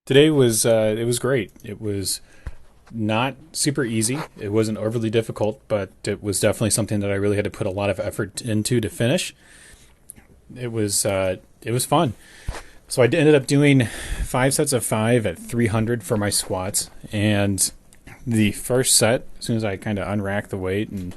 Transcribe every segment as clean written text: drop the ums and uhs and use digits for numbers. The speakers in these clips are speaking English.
Today was it was great. It was not super easy. It wasn't overly difficult, but it was definitely something that I really had to put a lot of effort into to finish. It was fun. So I ended up doing 5 sets of 5 at 300 for my squats, and the first set, as soon as I kind of unracked the weight and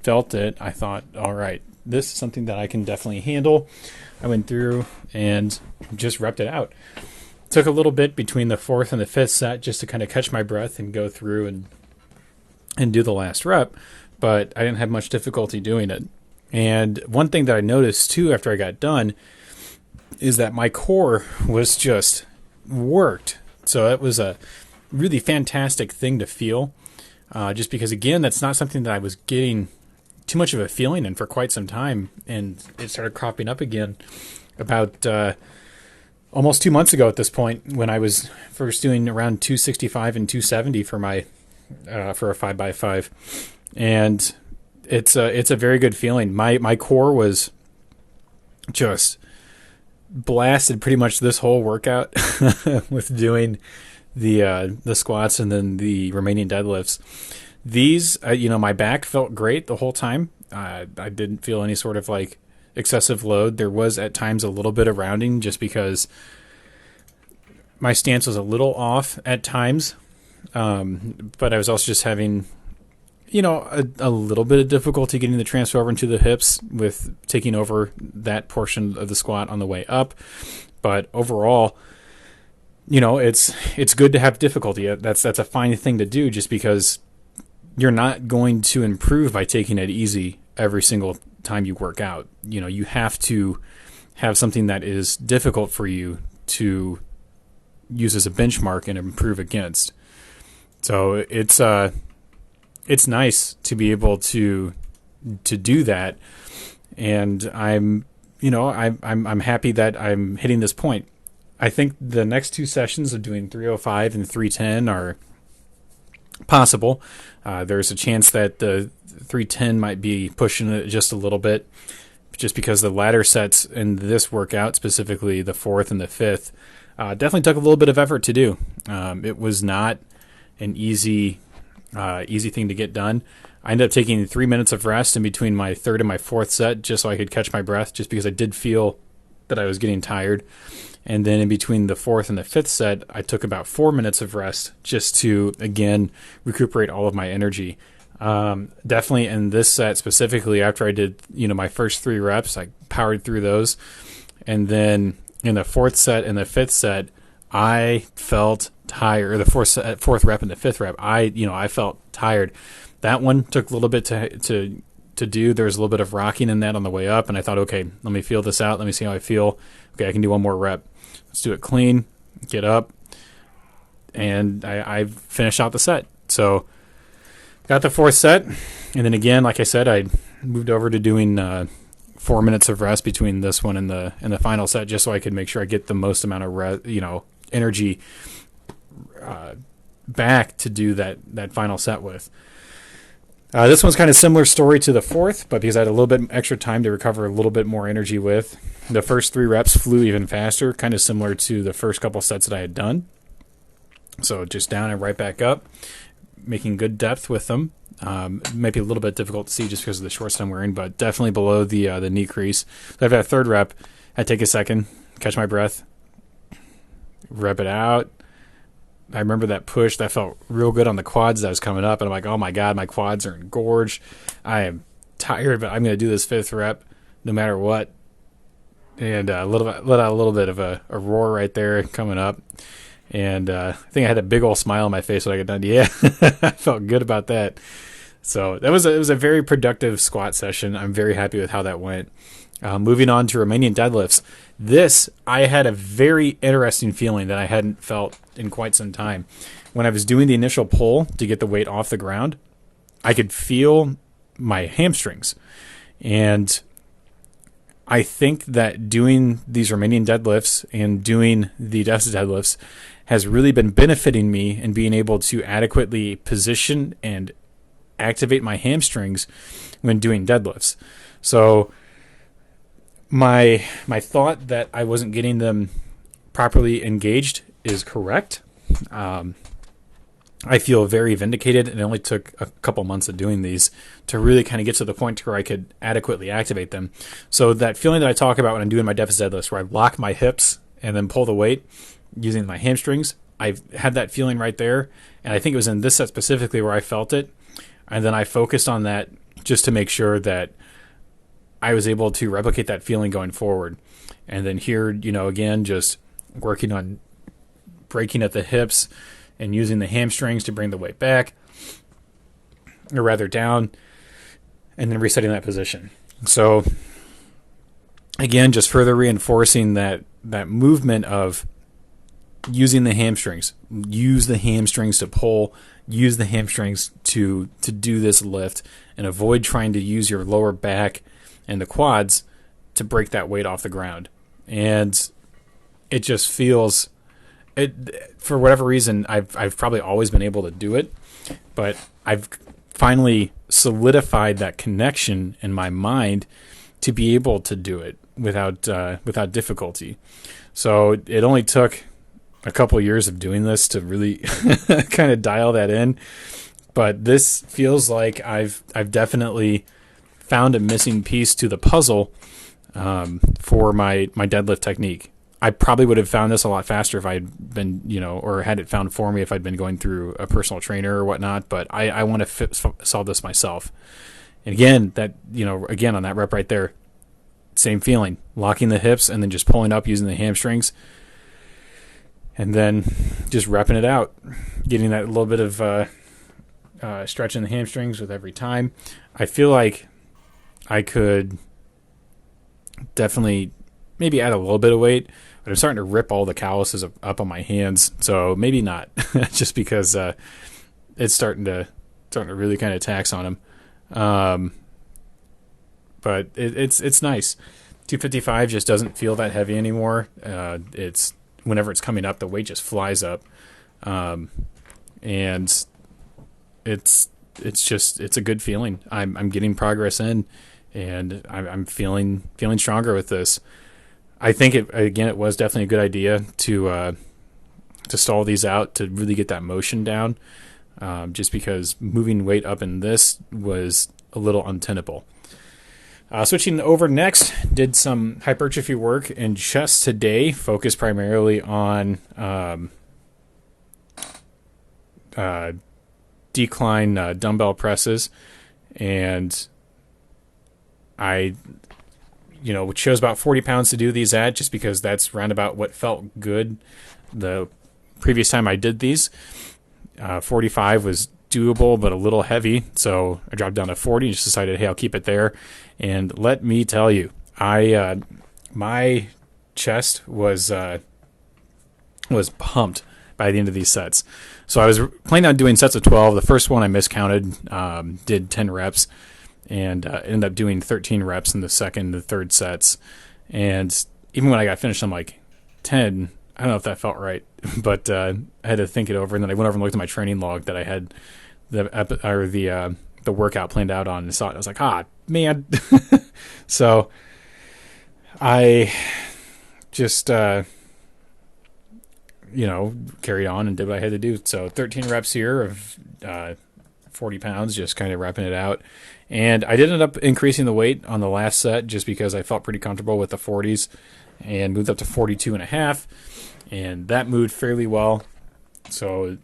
felt it, I thought, all right, this is something that I can definitely handle. I went through and just repped it out. Took a little bit between the fourth and the fifth set just to kind of catch my breath and go through and do the last rep, but I didn't have much difficulty doing it. And one thing that I noticed too after I got done is that my core was just worked. So that was a really fantastic thing to feel, just because, again, that's not something that I was getting too much of a feeling in for quite some time. And it started cropping up again about almost 2 months ago at this point, when I was first doing around 265 and 270 for my for a 5x5. And it's a very good feeling. My core was just blasted pretty much this whole workout with doing the squats and then the Romanian deadlifts. These, my back felt great the whole time. I didn't feel any sort of like excessive load. There was at times a little bit of rounding just because my stance was a little off at times. But I was also just having, a little bit of difficulty getting the transfer over into the hips with taking over that portion of the squat on the way up. But overall, it's good to have difficulty. That's a fine thing to do, just because you're not going to improve by taking it easy every single time you work out. You have to have something that is difficult for you to use as a benchmark and improve against. So it's nice to be able to do that, and I'm happy that I'm hitting this point. I think the next two sessions of doing 305 and 310 are possible. There's a chance that the 310 might be pushing it just a little bit, just because the latter sets in this workout, specifically the fourth and the fifth, definitely took a little bit of effort to do. It was not an easy thing to get done. I ended up taking 3 minutes of rest in between my third and my fourth set just so I could catch my breath, just because I did feel that I was getting tired. And then in between the fourth and the fifth set, I took about 4 minutes of rest just to, again, recuperate all of my energy. Definitely in this set specifically, after I did, my first 3 reps, I powered through those. And then in the fourth set and the fifth set, I felt tired. Or the fourth rep and the fifth rep, I felt tired. That one took a little bit to do. There was a little bit of rocking in that on the way up, and I thought, okay, let me feel this out. Let me see how I feel. Okay, I can do one more rep. Let's do it clean, get up, and I finished out the set. So got the fourth set, and then again, like I said, I moved over to doing 4 minutes of rest between this one and the final set, just so I could make sure I get the most amount of energy back to do that final set with. This one's kind of similar story to the fourth, but because I had a little bit extra time to recover a little bit more energy with. The first 3 reps flew even faster, kind of similar to the first couple sets that I had done. So just down and right back up, making good depth with them. Might be a little bit difficult to see just because of the shorts I'm wearing, but definitely below the knee crease. So I've had a third rep. I take a second, catch my breath, rep it out. I remember that push. That felt real good on the quads that was coming up. And I'm like, oh my God, my quads are engorged. I am tired, but I'm going to do this 5th rep no matter what. And let out a little bit of a roar right there coming up. And I think I had a big old smile on my face when I got done. Yeah, I felt good about that. So it was a very productive squat session. I'm very happy with how that went. Moving on to Romanian deadlifts. This, I had a very interesting feeling that I hadn't felt in quite some time. When I was doing the initial pull to get the weight off the ground, I could feel my hamstrings. And I think that doing these Romanian deadlifts and doing the desk deadlifts has really been benefiting me in being able to adequately position and activate my hamstrings when doing deadlifts. So my thought that I wasn't getting them properly engaged is correct. I feel very vindicated, and it only took a couple months of doing these to really kind of get to the point where I could adequately activate them. So that feeling that I talk about when I'm doing my deficit deadlifts, where I lock my hips and then pull the weight using my hamstrings, I've had that feeling right there, and I think it was in this set specifically where I felt it, and then I focused on that just to make sure that I was able to replicate that feeling going forward. And then here, again, just working on breaking at the hips and using the hamstrings to bring the weight back, or rather down, and then resetting that position. So again, just further reinforcing that movement of using the hamstrings. Use the hamstrings to pull, use the hamstrings to do this lift, and avoid trying to use your lower back and the quads to break that weight off the ground. And it just feels, for whatever reason, I've probably always been able to do it, but I've finally solidified that connection in my mind to be able to do it without difficulty. So it only took a couple of years of doing this to really kind of dial that in, but this feels like I've definitely found a missing piece to the puzzle for my deadlift technique. I probably would have found this a lot faster if I'd been, or had it found for me if I'd been going through a personal trainer or whatnot, but I want to solve this myself. And again, again, on that rep right there, same feeling, locking the hips and then just pulling up using the hamstrings, and then just repping it out, getting that little bit of stretch in the hamstrings with every time. I feel like I could definitely maybe add a little bit of weight, but I'm starting to rip all the calluses up on my hands, so maybe not, just because it's starting to really kind of tax on them. But it's nice. 255 just doesn't feel that heavy anymore. It's whenever it's coming up, the weight just flies up, and it's a good feeling. I'm getting progress in, and I'm feeling stronger with this. I think it was definitely a good idea to stall these out to really get that motion down, just because moving weight up in this was a little untenable. Switching over next, did some hypertrophy work in chest today, focused primarily on decline dumbbell presses, and I chose about 40 pounds to do these at, just because that's round about what felt good the previous time I did these. 45 was doable, but a little heavy, so I dropped down to 40 and just decided, hey, I'll keep it there. And let me tell you, my chest was pumped by the end of these sets. So I was planning on doing sets of 12. The first one I miscounted, did 10 reps, and ended up doing 13 reps in the second and the third sets. And even when I got finished, I'm like, 10, I don't know if that felt right, but I had to think it over. And then I went over and looked at my training log that I had the workout planned out on, and saw it. I was like, man. So I just, carried on and did what I had to do. So 13 reps here of 40 pounds, just kind of wrapping it out. And I did end up increasing the weight on the last set just because I felt pretty comfortable with the 40s, and moved up to 42 and a half. And that moved fairly well. So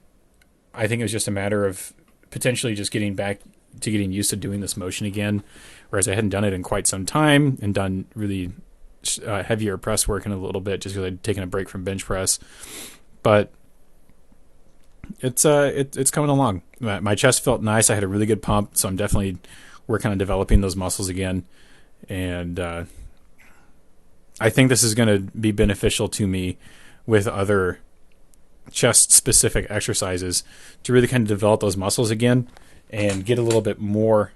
I think it was just a matter of potentially just getting back to getting used to doing this motion again, whereas I hadn't done it in quite some time, and done really heavier press work in a little bit just because I'd taken a break from bench press. But it's coming along. My chest felt nice. I had a really good pump, so I'm definitely working on developing those muscles again. And I think this is going to be beneficial to me with other chest-specific exercises to really kind of develop those muscles again and get a little bit more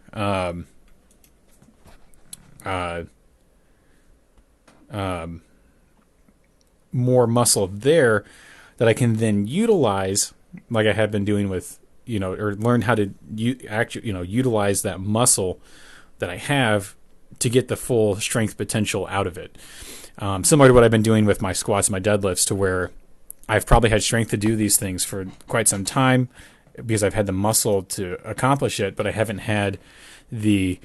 more muscle there that I can then utilize, like I have been doing with, or learn how to utilize that muscle that I have to get the full strength potential out of it. Similar to what I've been doing with my squats and my deadlifts, to where I've probably had strength to do these things for quite some time because I've had the muscle to accomplish it, but I haven't had the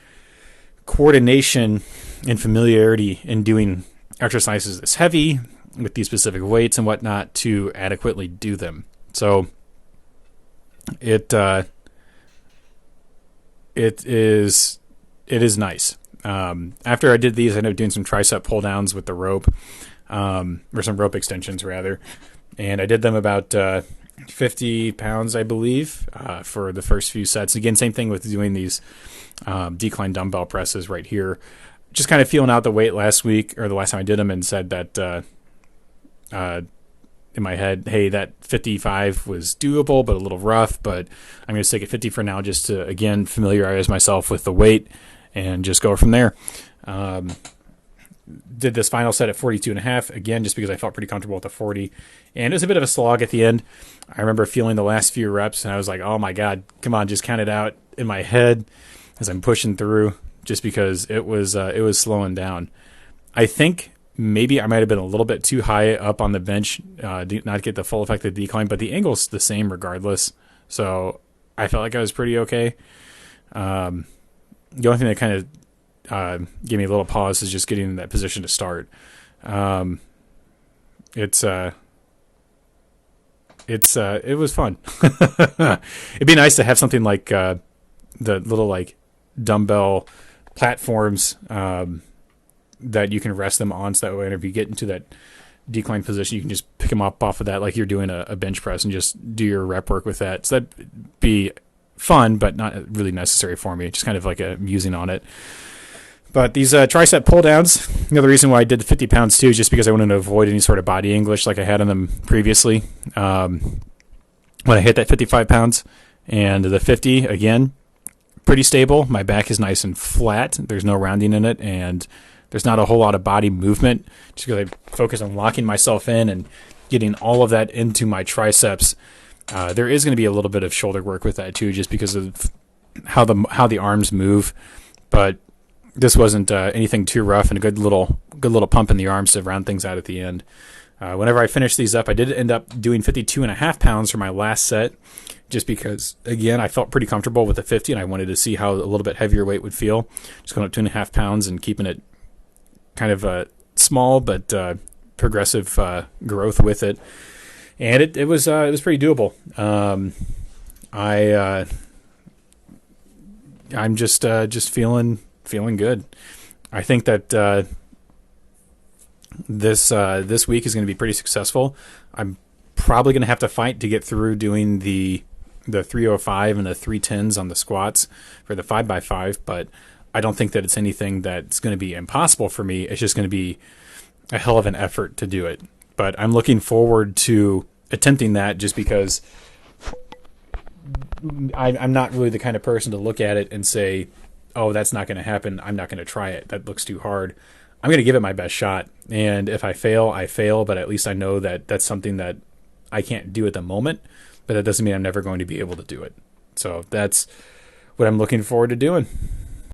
coordination and familiarity in doing exercises this heavy with these specific weights and whatnot to adequately do them. So it is nice. After I did these, I ended up doing some tricep pull downs with the rope, or some rope extensions rather, and I did them about 50 pounds, I believe, for the first few sets. Again, same thing with doing these decline dumbbell presses right here. Just kind of feeling out the weight last week, or the last time I did them, and said that in my head, hey, that 55 was doable, but a little rough, but I'm going to stick at 50 for now just to, again, familiarize myself with the weight and just go from there. Did this final set at 42.5, again, just because I felt pretty comfortable with the 40. And it was a bit of a slog at the end. I remember feeling the last few reps, and I was like, oh my God, come on, just count it out in my head as I'm pushing through, just because it was slowing down. I think maybe I might have been a little bit too high up on the bench, not to get the full effect of the decline, but the angle's the same regardless. So I felt like I was pretty okay. The only thing that kind of gave me a little pause is just getting in that position to start. It was fun. It'd be nice to have something like the little like dumbbell platforms that you can rest them on, so that way if you get into that decline position, you can just pick them up off of that like you're doing a bench press and just do your rep work with that. So that'd be fun, but not really necessary for me. Just kind of like musing on it. But these tricep pull downs, another reason why I did the 50 pounds too, is just because I wanted to avoid any sort of body English like I had on them previously. When I hit that 55 pounds and the 50, again, pretty stable. My back is nice and flat. There's no rounding in it, and there's not a whole lot of body movement, just because I focus on locking myself in and getting all of that into my triceps. There is going to be a little bit of shoulder work with that too, just because of how the arms move. But this wasn't anything too rough, and a good little pump in the arms to round things out at the end. Whenever I finished these up, I did end up doing 52.5 pounds for my last set, just because, again, I felt pretty comfortable with the 50, and I wanted to see how a little bit heavier weight would feel. Just going up 2.5 pounds and keeping it kind of small but progressive growth with it, and it was pretty doable. I'm just feeling good. I think that this week is going to be pretty successful. I'm probably going to have to fight to get through doing the 305 and the 310s on the squats for the 5x5, but I don't think that it's anything that's going to be impossible for me. It's just going to be a hell of an effort to do it. But I'm looking forward to attempting that, just because I'm not really the kind of person to look at it and say, oh, that's not going to happen. I'm not going to try it. That looks too hard. I'm going to give it my best shot. And if I fail, I fail. But at least I know that that's something that I can't do at the moment. But that doesn't mean I'm never going to be able to do it. So that's what I'm looking forward to doing.